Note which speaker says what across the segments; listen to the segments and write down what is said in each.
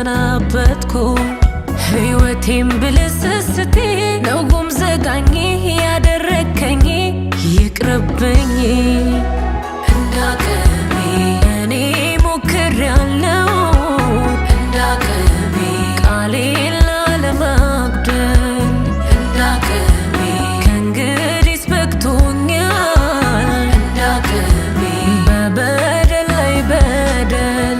Speaker 1: ተሰናበትኩ ሕይወቴን ብልስስቴ ነው ጉም ዘጋኝ ያደረከኝ ይቅርብኝ እንዳቅሜ እኔ ሞክሬያለሁ እንዳቅሜ ቃሌን ላለማጉደል እንዳቅሜ ከእንግዲህስ በቅቶኛል እንዳቅሜ በበደል ላይ በደል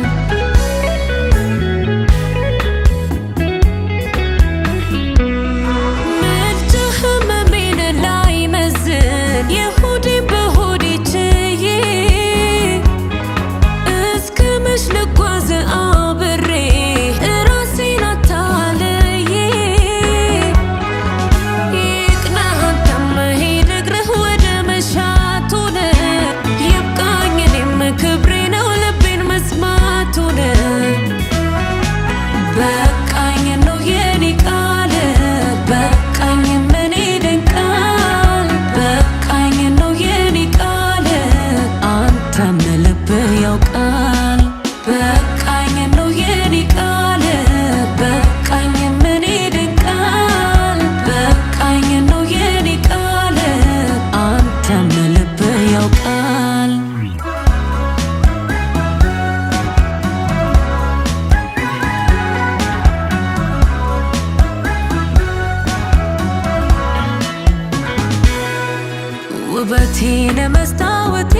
Speaker 1: ውበቴን መስታወቴ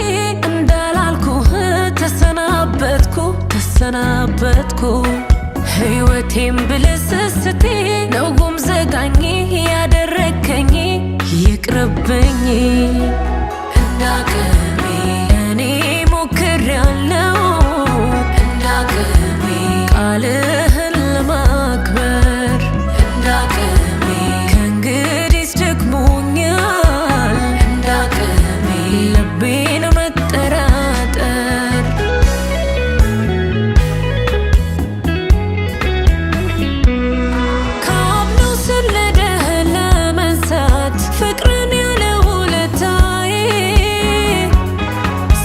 Speaker 1: እንዳላልኩህ ተሰናበትኩ ሕይወቴን ብልስስቴ ነው ጉም ዘጋኝ ያደረከኝ ይቅርብኝ እንዳቅሜ እኔ ሞክሬያለሁ እንዳቅሜ ቃልህን ለማክበር እንዳቅሜ ከእንግዲህስ ደክሞኛል ልቤን መጠራጠር ካብነው ስለደህ ለመንሳት ፍቅርን ያለ ውለታዬ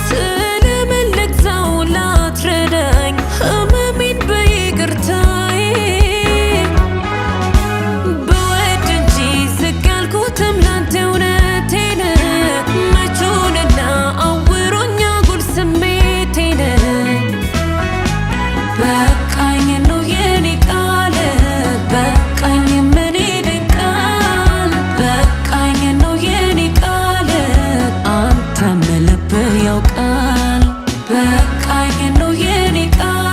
Speaker 1: ስለምን ልግዛው ላትረዳኝ ህመሜን በይቅርታዬ ብወድ እንጂ ዝቅ ያልኩትም ላንተ እውነቴን በቃኝ ነው የኔ ቃል በቃኝ ምን ይደንቃል በቃኝ ነው የኔ ቃል አንተም ልብህ ያውቃል በቃኝ ነው የኔ ቃል